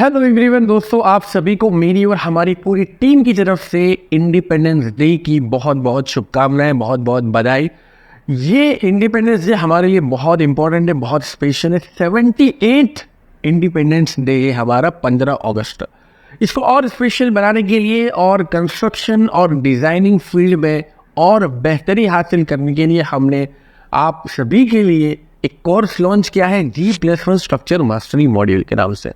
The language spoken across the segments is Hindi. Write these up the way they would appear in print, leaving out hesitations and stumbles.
हेलो एवरीवन दोस्तों, आप सभी को मेरी और हमारी पूरी टीम की तरफ से इंडिपेंडेंस डे की बहुत बहुत शुभकामनाएं, बहुत बहुत बधाई। ये इंडिपेंडेंस डे हमारे लिए बहुत इंपॉर्टेंट है, बहुत स्पेशल है। 78 इंडिपेंडेंस डे है हमारा 15 अगस्त। इसको और स्पेशल बनाने के लिए और कंस्ट्रक्शन और डिज़ाइनिंग फील्ड में और बेहतरी हासिल करने के लिए हमने आप सभी के लिए एक कोर्स लॉन्च किया है G+1 स्ट्रक्चर मास्टरी मॉड्यूल के नाम से।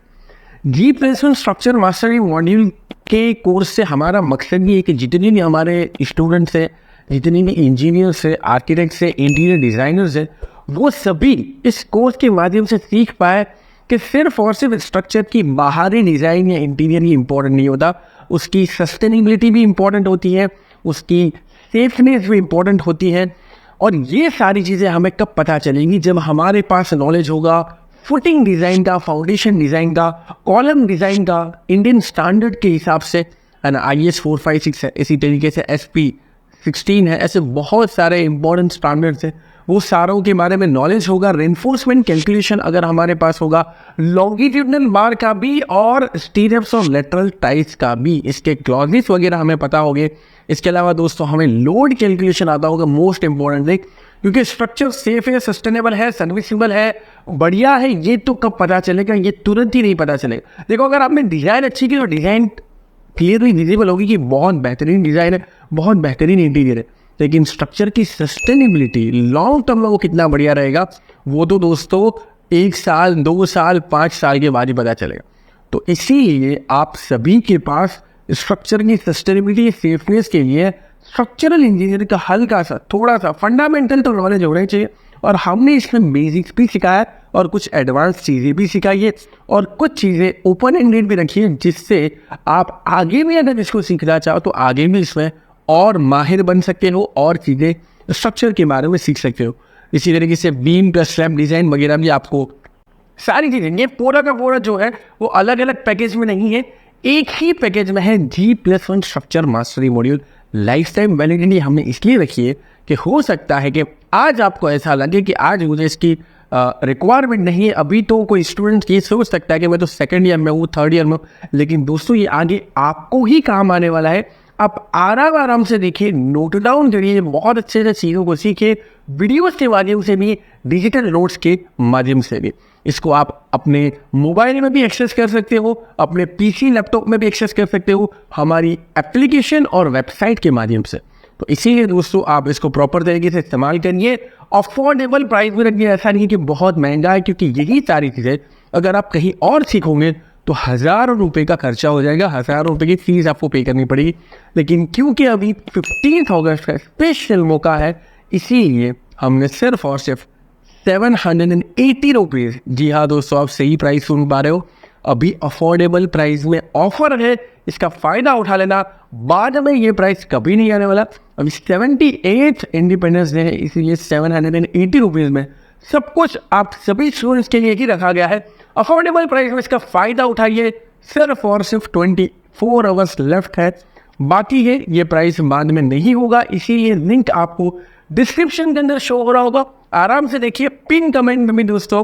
G+1 स्ट्रक्चर मास्टरी मॉड्यूल के कोर्स से हमारा मकसद ये है कि जितने भी हमारे स्टूडेंट्स हैं, जितने भी इंजीनियर्स हैं, आर्किटेक्ट्स हैं, इंटीरियर डिज़ाइनर्स हैं, वो सभी इस कोर्स के माध्यम से सीख पाए कि सिर्फ और सिर्फ स्ट्रक्चर की बाहरी डिज़ाइन या इंटीरियर ही इम्पोर्टेंट नहीं होता, उसकी सस्टेनेबिलिटी भी इम्पोर्टेंट होती है, उसकी सेफनेस भी इम्पोर्टेंट होती है। और ये सारी चीज़ें हमें कब पता चलेंगी? जब हमारे पास नॉलेज होगा फुटिंग डिज़ाइन का, फाउंडेशन डिज़ाइन का, कॉलम डिज़ाइन का, इंडियन स्टैंडर्ड के हिसाब से है ना। IS 456 है, इसी तरीके से SP 16 है, ऐसे बहुत सारे इंपॉर्टेंट स्टैंडर्ड्स हैं। वो सारों के बारे में नॉलेज होगा। रेनफोर्समेंट कैलकुलेशन अगर हमारे पास होगा, लॉन्गिट्यूडनल बार का भी और स्टीरअप्स और लेटरल टाइज का भी, इसके क्लॉजेस वगैरह हमें पता होंगे। इसके अलावा दोस्तों हमें लोड कैलकुलेशन आता होगा, मोस्ट इंपॉर्टेंट थिंग, क्योंकि स्ट्रक्चर सेफ है, सस्टेनेबल है, सर्विसेबल है, बढ़िया है। ये तो कब पता चलेगा? ये तुरंत ही नहीं पता चलेगा। देखो, अगर आपने डिज़ाइन अच्छी की तो डिज़ाइन क्लियरली विजिबल होगी कि बहुत बेहतरीन डिज़ाइन है, बहुत बेहतरीन इंटीरियर है। लेकिन स्ट्रक्चर की सस्टेनेबिलिटी लॉन्ग टर्म में वो कितना बढ़िया रहेगा, वो तो दोस्तों 1 साल, 2 साल, 5 साल के बाद ही पता चलेगा। तो इसीलिए आप सभी के पास स्ट्रक्चर की सस्टेनेबिलिटी, सेफनेस के लिए स्ट्रक्चरल इंजीनियर का हल्का सा, थोड़ा सा फंडामेंटल तो नॉलेज होना चाहिए। और हमने इसमें बेसिक्स भी सिखाया और कुछ एडवांस चीज़ें भी सिखाई है और कुछ चीज़ें ओपन एंडेड भी रखी है, जिससे आप आगे भी अगर इसको सीखना चाहो तो आगे भी इसमें और माहिर बन सकते हो और चीज़ें स्ट्रक्चर के बारे में सीख सकते हो। इसी तरीके से बीम प्लस स्लैब डिज़ाइन वगैरह भी आपको सारी चीज़ें, ये पूरा का पूरा जो है वो अलग अलग पैकेज में नहीं है, एक ही पैकेज में है। G+1 structure mastery module life time validity हमने इसलिए रखी है कि हो सकता है कि आज आपको ऐसा लगे कि आज मुझे इसकी रिक्वायरमेंट नहीं है। अभी तो कोई स्टूडेंट ये सोच सकता है कि मैं तो सेकंड ईयर में हूँ, थर्ड ईयर में हूँ, लेकिन दोस्तों ये आगे आपको ही काम आने वाला है। आप आराम से देखिए, नोट डाउन करिए, बहुत अच्छे से चीज़ों को सीखिए, वीडियोस के माध्यम से भी, डिजिटल नोट्स के माध्यम से भी। इसको आप अपने मोबाइल में भी एक्सेस कर सकते हो, अपने PC लैपटॉप में भी एक्सेस कर सकते हो, हमारी एप्लीकेशन और वेबसाइट के माध्यम से। तो इसीलिए दोस्तों आप इसको प्रॉपर तरीके से इस्तेमाल करिए, अफोर्डेबल प्राइस में रखिए। ऐसा नहीं कि बहुत महंगा है, क्योंकि यही सारी चीज़ें अगर आप कहीं और सीखोगे तो हज़ारों रुपए का खर्चा हो जाएगा, हज़ारों रुपए की फीस आपको पे करनी पड़ेगी। लेकिन क्योंकि अभी 15 अगस्त का स्पेशल मौका है, इसीलिए हमने सिर्फ और सिर्फ 780 रुपीज़, जी हाँ दोस्तों, आप सही प्राइस सुन पा रहे हो, अभी अफोर्डेबल प्राइस में ऑफर है, इसका फ़ायदा उठा लेना। बाद में ये प्राइस कभी नहीं आने वाला। अभी 78 इंडिपेंडेंस डे है, इसीलिए 780 रुपीज़ में सब कुछ आप सभी स्टूडेंट्स के लिए ही रखा गया है। अफोर्डेबल प्राइस में इसका फ़ायदा उठाइए। सिर्फ और सिर्फ 24 आवर्स लेफ्ट है, बाकी है ये प्राइस बाद में नहीं होगा। इसीलिए लिंक आपको डिस्क्रिप्शन के अंदर शो हो रहा होगा, आराम से देखिए। पिन कमेंट में भी दोस्तों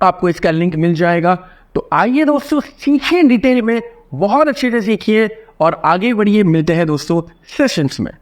आपको इसका लिंक मिल जाएगा। तो आइए दोस्तों, सीखिए डिटेल में, बहुत अच्छे से सीखिए और आगे बढ़िए। मिलते हैं दोस्तों सेशंस में।